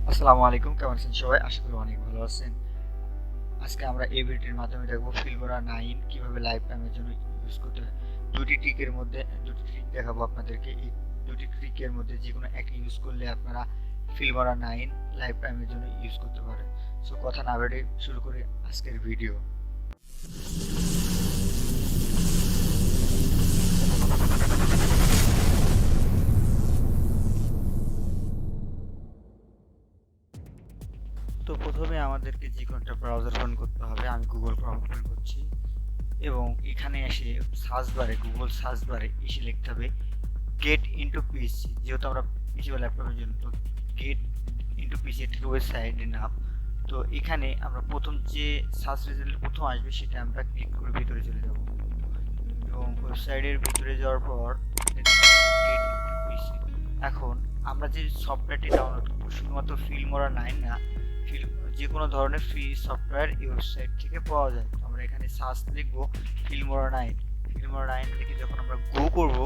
আসসালামু আলাইকুম, কেমন আছেন সবাই? আশা করি অনেক ভালো আছেন। আজকে আমরা এই ভিডিওর মাধ্যমে দেখব ফিল্মরা 9 কিভাবে লাইভ টাইমের জন্য ইউজ করতে হয়। দুটি ট্রিক দেখাবো আপনাদেরকে। এই দুটি ট্রিকের মধ্যে যে কোনো একটা ইউজ করলে আপনারা ফিল্মরা 9 লাইভ টাইমের জন্য ইউজ করতে পারেন। সো কথা না বেড়ে শুরু করে আজকের ভিডিও। তো প্রথমে আমাদেরকে যে কোনো একটা ব্রাউজার ওপেন করতে হবে। আমি গুগল ক্রোম ওপেন করছি এবং এখানে এসে গুগল সার্চ বারে এসে লিখতে হবে গেট ইনটু পিসি। যেহেতু আমরা পিসি বা ল্যাপটপের জন্য, তো গেট ইনটু পিসি একটি ওয়েবসাইটের নাম। তো এখানে আমরা প্রথম যে সার্চ রেজাল্ট প্রথম আসবে সেটা আমরা ক্লিক করে ভিতরে চলে যাব এবং ওয়েবসাইটের ভিতরে যাওয়ার পর গেট ইনটু পিসি। এখন আমরা যে সফটওয়্যারটি ডাউনলোড করবো শুধুমাত্র ফিল্মরা 9 না, যে কোনো ধরনের ফ্রি সফটওয়্যার এই ওয়েবসাইট থেকে পাওয়া যায়। তো আমরা এখানে সার্চ লিখবো ফিল্মরা 9। ফিল্মরা 9 লিখে যখন আমরা গো করব,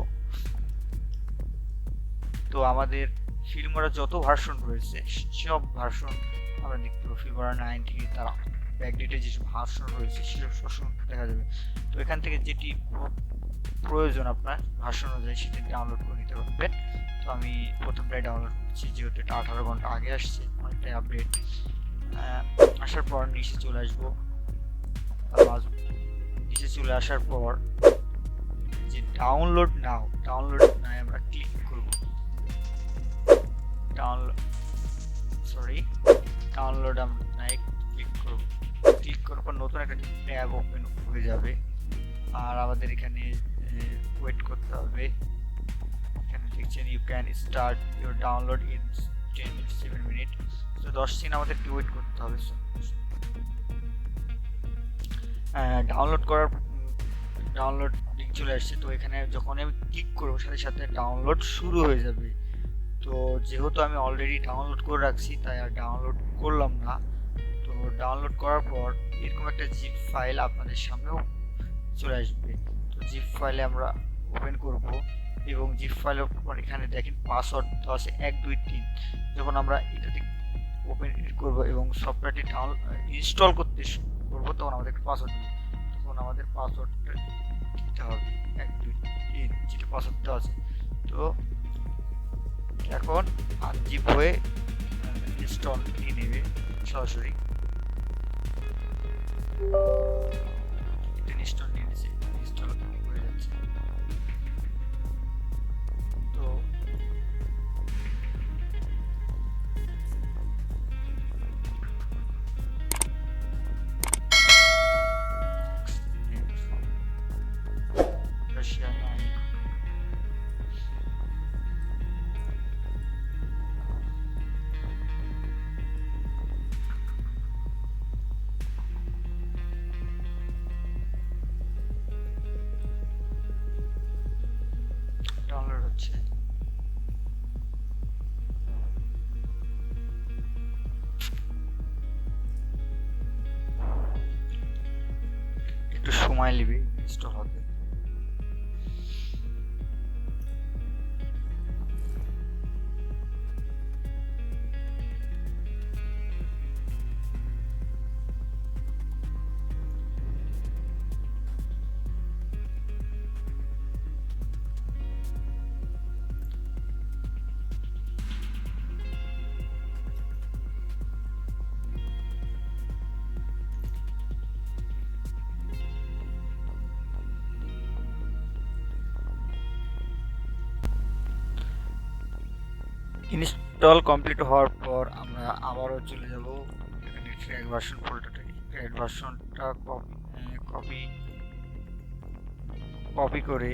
তো আমাদের ফিল্মরা যত ভার্সন রয়েছে সব ভার্সন আমরা দেখতে পাবো। ফিল্মরা 9 থেকে তার ব্যাকডেটে যেসব ভার্সন রয়েছে সেসব ভার্সন দেখা যাবে। তো এখান থেকে যেটি প্রয়োজন আপনার ভার্সন অনুযায়ী সেটি ডাউনলোড করে নিতে পারবেন। তো আমি প্রথমটাই ডাউনলোড করছি, যেহেতু এটা 18 ঘন্টা আগে আসছে, অনেকটাই আপডেট। আসার পর নিচে চলে আসবো। নিচে চলে আসার পর যে ডাউনলোড নাও আমরা ক্লিক করব। ডাউনলোড সরি ডাউনলোড আমরা ক্লিক করব। ক্লিক করার পর নতুন একটা ট্যাব ওপেন হয়ে যাবে আর আমাদের এখানে ওয়েট করতে হবে। এখানে দেখছেন you can start your download in 7 minute. তো 10 সেকেন্ড আমাদেরকে ওয়েট করতে হবে। ডাউনলোড লিঙ্ক চলে আসছে। তো এখানে যখন আমি ক্লিক করবো সাথে সাথে ডাউনলোড শুরু হয়ে যাবে। তো যেহেতু আমি অলরেডি ডাউনলোড করে রাখছি তাই আর ডাউনলোড করলাম না। তো ডাউনলোড করার পর এরকম একটা জিপ ফাইল আপনাদের সামনেও চলে আসবে। তো জিপ ফাইলে আমরা ওপেন করব এবং জিপ ফাইলের পর এখানে দেখেন পাসওয়ার্ড তো আছে 123। যখন আমরা এটাতে ওপেন করব এবং সফটওয়্যারটি ইনস্টল করতে করবো তখন আমাদের একটা পাসওয়ার্ড দেবে। তখন আমাদের পাসওয়ার্ডটা দিতে হবে 123, যেটা পাসওয়ার্ড দেওয়া আছে। তো এখন আনজিপ হয়ে ইনস্টল নিয়ে নেবে সরাসরি। ইনস্টল নিয়ে নিয়েছে, ইনস্টল হয়ে যাচ্ছে। তো রাশিয়া নাই ডাউনলোড হচ্ছে। একটু সময় নেবে ইনস্টল হতে। ইনস্টল কমপ্লিট হওয়ার পর আমরা আবারও চলে যাব এখানে ট্র্যাক ভার্সন ফোল্ডারটা। ট্র্যাক ভার্সনটা কপি কপি করে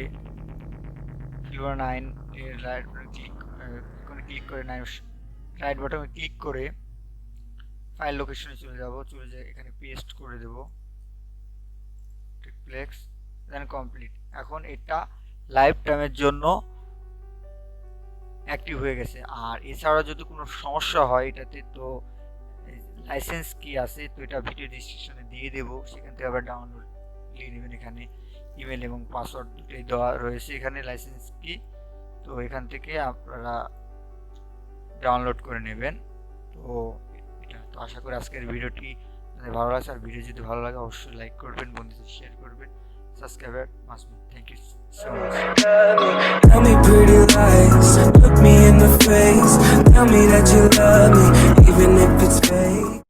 ফিল্মরা 9 এর রাইট ক্লিক করে রাইট বাটনে ক্লিক করে ফাইল লোকেশনে চলে যাব। চলে যাই এখানে পেস্ট করে দেব ট্রিপ্লেক্স, দেন কমপ্লিট। এখন এটা লাইভ টাইমের জন্য অ্যাক্টিভ হয়ে গেছে। আর এছাড়া যদি কোনো সমস্যা হয় এটাতে, তো লাইসেন্স কি আছে, তো এটা ভিডিও ডিসক্রিপশনে দিয়ে দেবো, সেখান থেকে আবার ডাউনলোড নিয়ে নেবেন। এখানে ইমেল এবং পাসওয়ার্ড দুটোই দেওয়া রয়েছে এখানে লাইসেন্স কি। তো এখান থেকে আপনারা ডাউনলোড করে নেবেন তো এটা তো আশা করি আজকের ভিডিওটি ভালো লাগছে, আর ভিডিও যদি ভালো লাগে অবশ্যই লাইক করবেন, বন্ধুদের শেয়ার করবেন, subscriber must be. Thank you so much. Tell me pretty lies, look me in the face. Tell me that you love